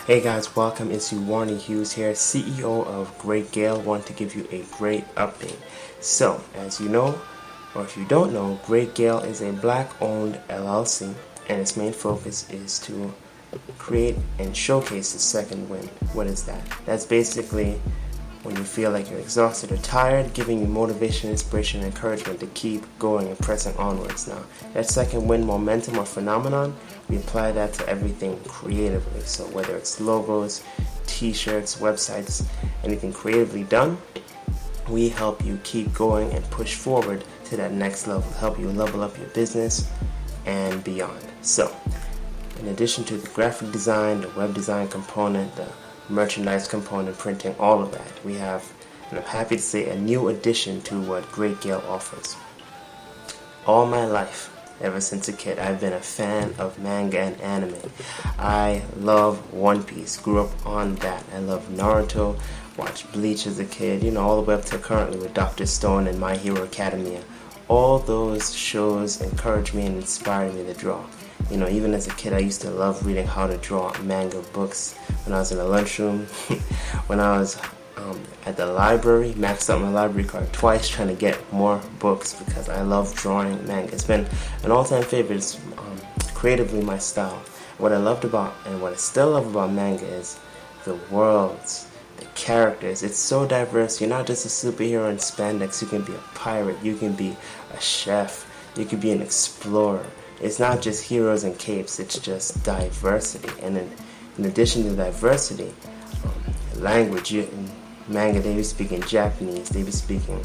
Hey guys, welcome. It's Warnie Hughes here, CEO of Great Gale. Want to give you a great update. So, as you know, or if you don't know, Great Gale is a black-owned LLC, and its main focus is to create and showcase the second wind. What is that? That's basically when you feel like you're exhausted or tired, giving you motivation, inspiration, and encouragement to keep going and pressing onwards. Now, that second wind momentum or phenomenon, we apply that to everything creatively. So whether it's logos, t-shirts, websites, anything creatively done, we help you keep going and push forward to that next level, help you level up your business and beyond. So, in addition to the graphic design, the web design component, the merchandise component, printing, all of that, we have, and I'm happy to say, a new addition to what Great Gale offers. All my life, ever since a kid, I've been a fan of manga and anime. I love One Piece, grew up on that. I love Naruto, watched Bleach as a kid, all the way up to currently with Dr. Stone and My Hero Academia. All those shows encouraged me and inspired me to draw. Even as a kid, I used to love reading how to draw manga books. When I was in the lunchroom, when I was at the library, maxed out my library card twice trying to get more books because I love drawing manga. It's been an all-time favorite. It's creatively my style. What I loved about, and what I still love about manga is the worlds, the characters. It's so diverse. You're not just a superhero in spandex. You can be a pirate. You can be a chef. You can be an explorer. It's not just heroes and capes. It's just diversity. And in addition to diversity, language. In manga, they be speaking Japanese. They be speaking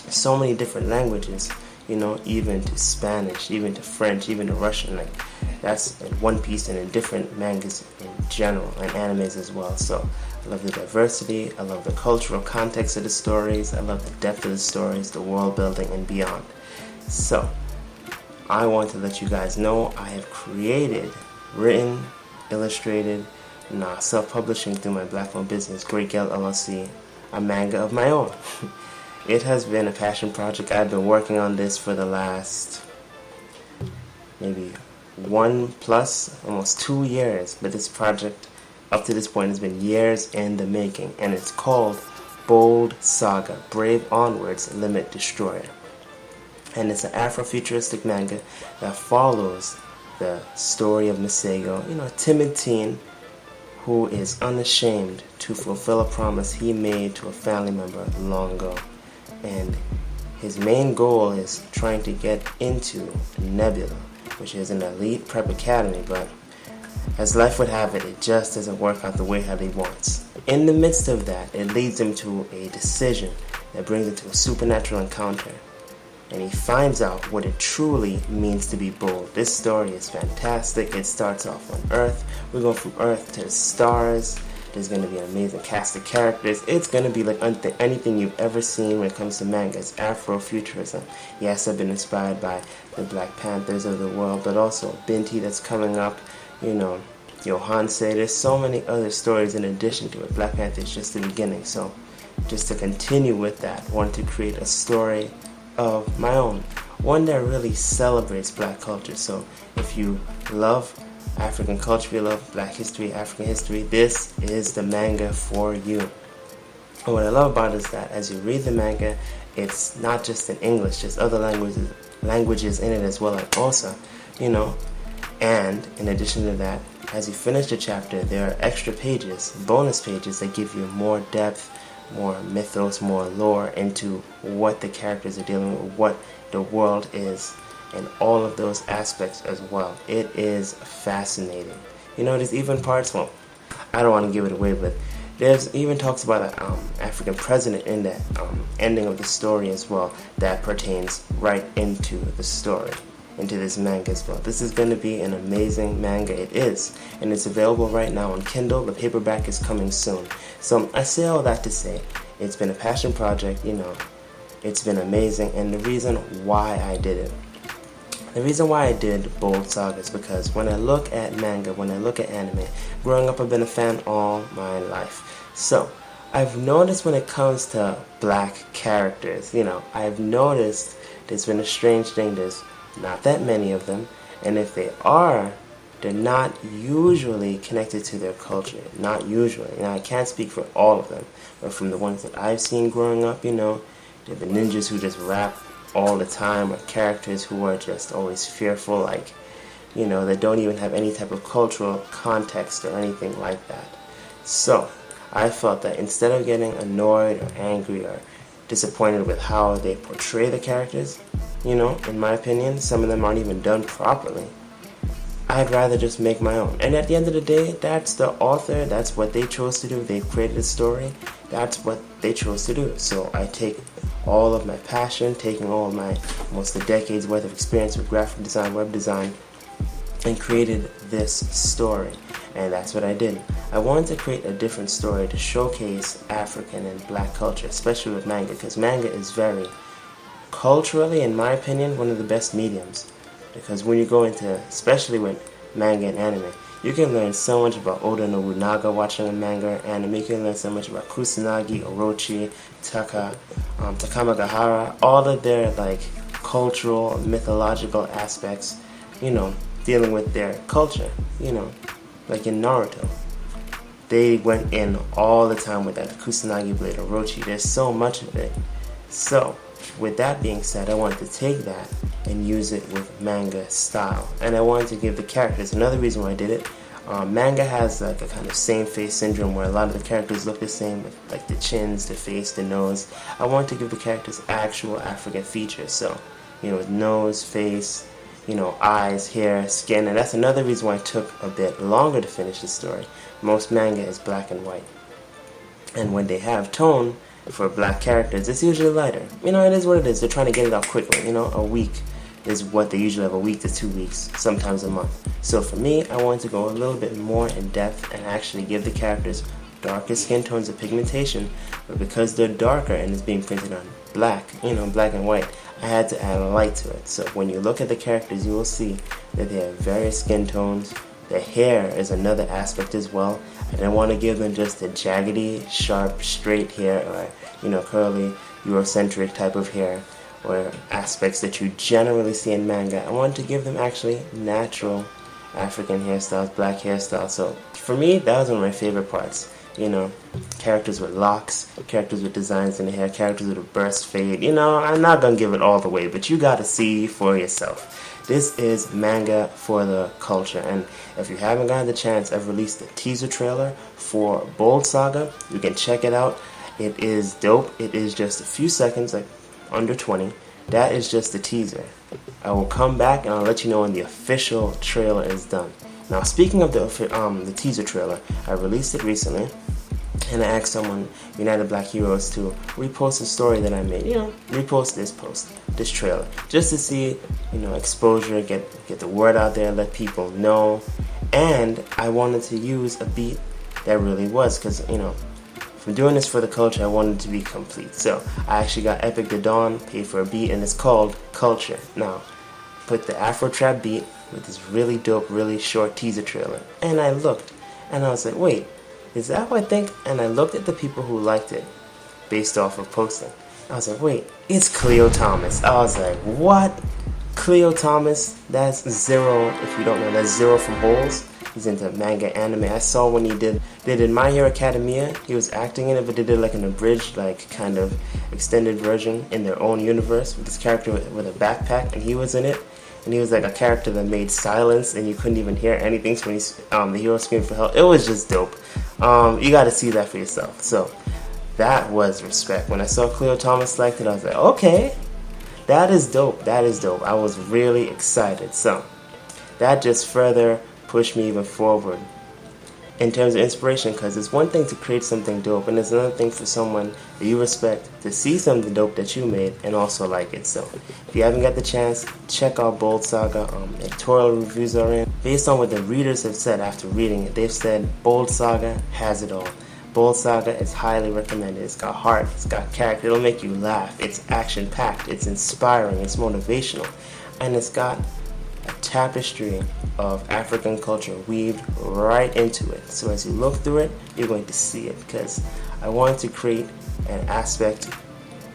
so many different languages. Even to Spanish, even to French, even to Russian. Like that's in One Piece and in different mangas in general and animes as well. So I love the diversity. I love the cultural context of the stories. I love the depth of the stories, the world building, and beyond. So I want to let you guys know I have created, written, illustrated, now self-publishing through my black-owned business, Great Gale LLC, a manga of my own. It has been a passion project. I've been working on this for the last maybe 1+ almost 2 years, but this project up to this point has been years in the making, and it's called Boldsaga, Brave Onwards, Limit Destroyer. And it's an afrofuturistic manga that follows the story of Masego, a timid teen who is unashamed to fulfill a promise he made to a family member long ago. And his main goal is trying to get into Nebula, which is an elite prep academy, but as life would have it, it just doesn't work out the way how he wants. In the midst of that, it leads him to a decision that brings him to a supernatural encounter. And he finds out what it truly means to be bold. This story is fantastic. It starts off on Earth. We're going from Earth to the stars. There's going to be an amazing cast of characters. It's going to be like anything you've ever seen when it comes to manga. It's Afrofuturism. Yes, I've been inspired by the Black Panthers of the world, but also Binti that's coming up, Yohansei. There's so many other stories in addition to it. Black Panther is just the beginning. So just to continue with that, I wanted to create a story of my own, one that really celebrates black culture. So if you love African culture, you love black history, African history, this is the manga for you. And what I love about it is that as you read the manga, it's not just in English, there's other languages in it as well, like Osa, and in addition to that, as you finish the chapter, there are extra pages, bonus pages that give you more depth, more mythos, more lore into what the characters are dealing with, what the world is, and all of those aspects as well. It is fascinating. There's even parts, well, I don't want to give it away, but there's even talks about an African president in that ending of the story as well that pertains right into the story, into this manga as well. This is going to be an amazing manga. It is, and it's available right now on Kindle. The paperback is coming soon. So I say all that to say, it's been a passion project. It's been amazing, and the reason why I did it, the reason why I did Boldsaga is because when I look at manga, when I look at anime, growing up I've been a fan all my life. So I've noticed when it comes to black characters, I've noticed there's been a strange thing. There's not that many of them, and if they are they're not usually connected to their culture. Not usually. Now, I can't speak for all of them, but from the ones that I've seen growing up, you know, they're the ninjas who just rap all the time, or characters who are just always fearful, like, you know, that don't even have any type of cultural context or anything like that. So, I felt that instead of getting annoyed or angry or disappointed with how they portray the characters, you know, in my opinion, some of them aren't even done properly. I'd rather just make my own. And at the end of the day, that's the author, that's what they chose to do. They've created a story, that's what they chose to do. So I take all of my passion, taking all of my almost a decade's worth of experience with graphic design, web design, and created this story. And that's what I did. I wanted to create a different story to showcase African and black culture, especially with manga, because manga is very culturally, in my opinion, one of the best mediums. Because when you go into, especially with manga and anime, you can learn so much about Oda Nobunaga watching a manga or anime. You can learn so much about Kusanagi, Orochi, Takamagahara, all of their like cultural, mythological aspects, you know, dealing with their culture, you know, like in Naruto. They went in all the time with that Kusanagi blade, Orochi. There's so much of it. So, with that being said, I wanted to take that and use it with manga style. And I wanted to give the characters, another reason why I did it, manga has like a kind of same face syndrome where a lot of the characters look the same, with like the chins, the face, the nose. I wanted to give the characters actual African features. So, you know, with nose, face, you know, eyes, hair, skin. And that's another reason why it took a bit longer to finish the story. Most manga is black and white. And when they have tone for black characters, it's usually lighter. You know, it is what it is. They're trying to get it out quickly. You know, a week is what they usually have, a week to 2 weeks, sometimes a month. So for me, I wanted to go a little bit more in depth and actually give the characters darker skin tones of pigmentation, but because they're darker and it's being printed on black, you know, black and white, I had to add a light to it. So when you look at the characters, you will see that they have various skin tones. The hair is another aspect as well. I didn't want to give them just a jaggedy, sharp, straight hair, or, you know, curly, Eurocentric type of hair, or aspects that you generally see in manga. I wanted to give them actually natural African hairstyles, black hairstyles. So for me, that was one of my favorite parts. You know, characters with locks, characters with designs in the hair, characters with a burst fade. You know, I'm not going to give it all the way, but you got to see for yourself. This is manga for the culture, and if you haven't gotten the chance, I've released a teaser trailer for Boldsaga. You can check it out. It is dope. It is just a few seconds, like under 20. That is just the teaser. I will come back and I'll let you know when the official trailer is done. Now, speaking of the teaser trailer, I released it recently, and I asked someone, United Black Heroes, to repost a story that I made. You know, repost this trailer, just to see, you know, exposure, get the word out there, let people know. And I wanted to use a beat that really was, because, you know, from doing this for the culture, I wanted it to be complete. So I actually got EPIK the Dawn, paid for a beat, and it's called Culture. Now, put the Afro trap beat with this really dope, really short teaser trailer. And I looked, and I was like, wait, is that what I think? And I looked at the people who liked it based off of posting. I was like, wait, it's Khleo Thomas. I was like, what? Khleo Thomas? That's Zero, if you don't know, that's Zero from Holes. He's into manga, anime. I saw when they did My Hero Academia, he was acting in it, but they did like an abridged, like kind of extended version in their own universe with this character with a backpack, and he was in it. And he was like a character that made silence, and you couldn't even hear anything when the hero screamed for help. It was just dope. You got to see that for yourself. So that was respect. When I saw Khleo Thomas liked it, I was like, okay, that is dope. That is dope. I was really excited. So that just further pushed me even forward in terms of inspiration, because it's one thing to create something dope, and it's another thing for someone that you respect to see something dope that you made and also like it. So if you haven't got the chance, check out Boldsaga. Editorial reviews are in. Based on what the readers have said after reading it, they've said Boldsaga has it all. Boldsaga is highly recommended. It's got heart, it's got character, it'll make you laugh, it's action-packed, it's inspiring, it's motivational, and it's got a tapestry of African culture weaved right into it. So as you look through it, you're going to see it, because I wanted to create an aspect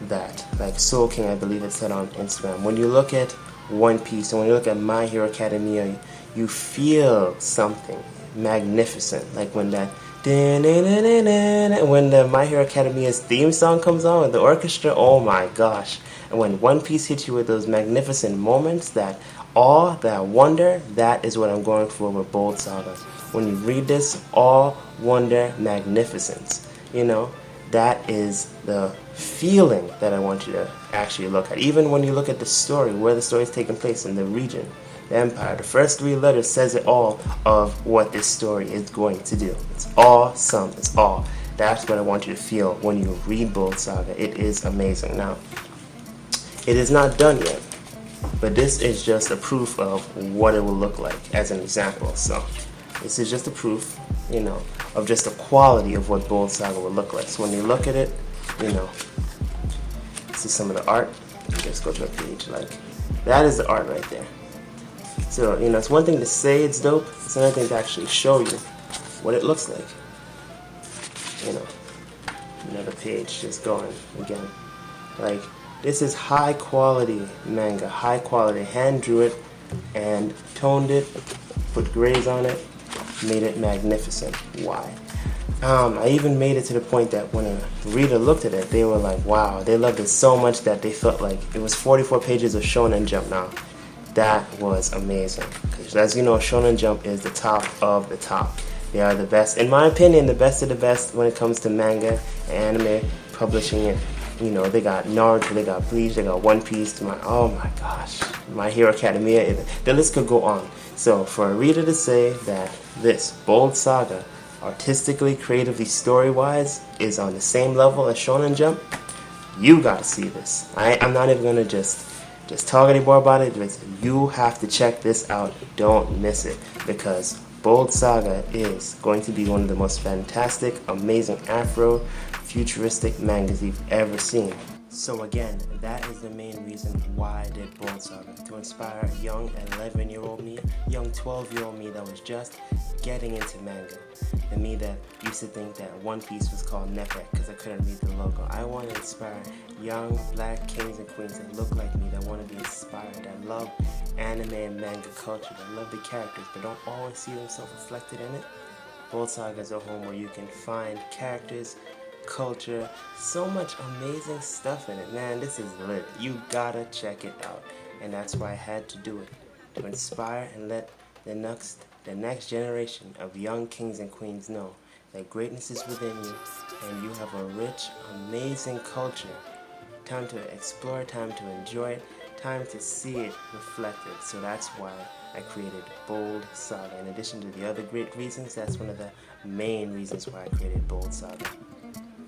that, like Soul King, I believe it said on Instagram, when you look at One Piece and when you look at My Hero Academia, you feel something magnificent, like when that when the My Hero Academia's theme song comes on with the orchestra. Oh my gosh. And when One Piece hits you with those magnificent moments, that awe, that wonder, that is what I'm going for with Boldsaga. When you read this, awe, wonder, magnificence, you know, that is the feeling that I want you to actually look at. Even when you look at the story, where the story is taking place in the region, the empire, the first 3 letters says it all of what this story is going to do. It's awesome. It's all. That's what I want you to feel when you read Boldsaga. It is amazing. Now, it is not done yet, but this is just a proof of what it will look like as an example. So this is just a proof, you know, of just the quality of what Boldsaga will look like. So when you look at it, you know, see some of the art. Just go to a page like that is the art right there. So, you know, it's one thing to say it's dope, it's another thing to actually show you what it looks like. You know, another page just going again. Like, this is high quality manga, high quality. Hand drew it and toned it, put grays on it, made it magnificent. Why? I even made it to the point that when a reader looked at it, they were like, wow, they loved it so much that they felt like it was 44 pages of Shonen Jump now. That was amazing. Because as you know, Shonen Jump is the top of the top. They are the best, in my opinion, the best of the best when it comes to manga and anime publishing it. You know, they got Naruto, they got Bleach, they got One Piece. Oh my gosh, My Hero Academia. The list could go on. So for a reader to say that this Boldsaga, artistically, creatively, story-wise, is on the same level as Shonen Jump, you gotta see this. I'm not even gonna just talk anymore about it. You have to check this out. Don't miss it, because Boldsaga is going to be one of the most fantastic, amazing afro-futuristic mangas you've ever seen. So again, that is the main reason why I did Boldsaga, to inspire a young 11-year-old me, young 12-year-old me that was just getting into manga. The me that used to think that One Piece was called Nepek because I couldn't read the logo. I want to inspire young black kings and queens that look like me, that want to be inspired, that love anime and manga culture, that love the characters but don't always see themselves reflected in it. Boldsaga is a home where you can find characters, culture, so much amazing stuff in it. Man, this is lit. You gotta check it out. And that's why I had to do it, to inspire and let the next generation of young kings and queens know that greatness is within you and you have a rich, amazing culture. Time to explore, time to enjoy it, time to see it reflected. So that's why I created Boldsaga. In addition to the other great reasons, that's one of the main reasons why I created Boldsaga.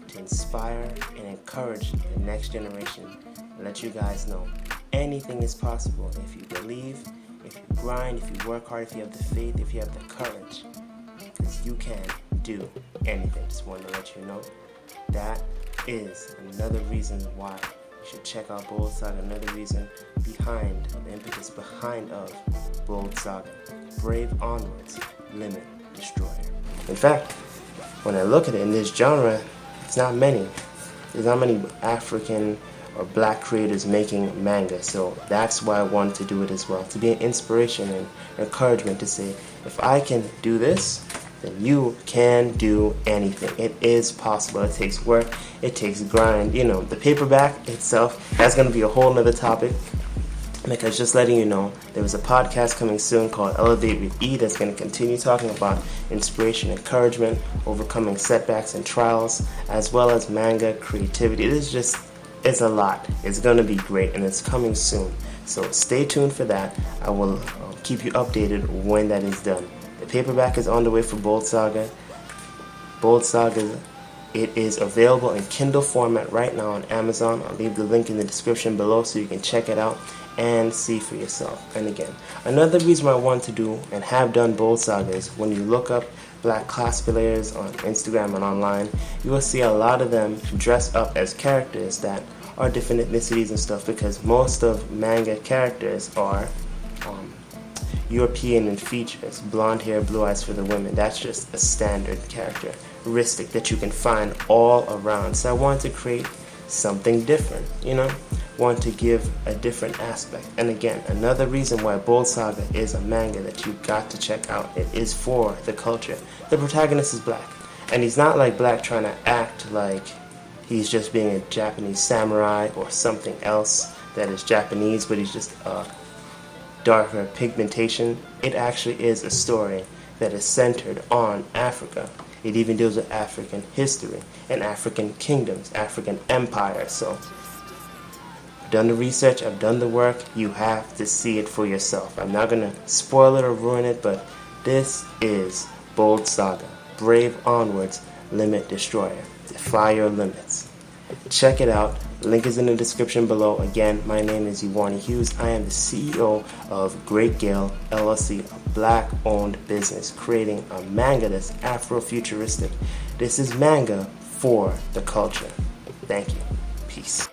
To inspire and encourage the next generation and let you guys know anything is possible if you believe, if you grind, if you work hard, if you have the faith, if you have the courage, because you can do anything. Just wanted to let you know that is another reason why you should check out Boldsaga. Another reason behind, the impetus behind of Boldsaga. Brave onwards, limit destroyer. In fact, when I look at it in this genre, it's not many. There's not many African or black creators making manga, so that's why I wanted to do it as well, to be an inspiration and encouragement to say, if I can do this, then you can do anything. It is possible. It takes work, it takes grind. You know, the paperback itself, that's going to be a whole nother topic, because just letting you know, there was a podcast coming soon called Elevate with E that's going to continue talking about inspiration, encouragement, overcoming setbacks and trials, as well as manga creativity. It's a lot. It's going to be great, and it's coming soon. So stay tuned for that. I will keep you updated when that is done. The paperback is on the way for Boldsaga. Boldsaga, it is available in Kindle format right now on Amazon. I'll leave the link in the description below so you can check it out and see for yourself. And again, another reason I want to do and have done Boldsaga is when you look up black cosplayers on Instagram and online, you will see a lot of them dress up as characters that are different ethnicities and stuff, because most of manga characters are European in features, blonde hair, blue eyes for the women. That's just a standard characteristic that you can find all around. So I wanted to create something different, you know, want to give a different aspect. And again, another reason why Boldsaga is a manga that you got to check out. It is for the culture. The protagonist is black, and he's not like black trying to act like he's just being a Japanese samurai or something else that is Japanese, but he's just a darker pigmentation. It actually is a story that is centered on Africa. It even deals with African history and African kingdoms, African empires. So I've done the research, I've done the work. You have to see it for yourself. I'm not going to spoil it or ruin it, but this is Boldsaga. Brave onwards, limit destroyer. Defy your limits. Check it out. Link is in the description below. Again, my name is Uwani Hughes. I am the CEO of Great Gale LLC, a black-owned business creating a manga that's afrofuturistic. This is manga for the culture. Thank you. Peace.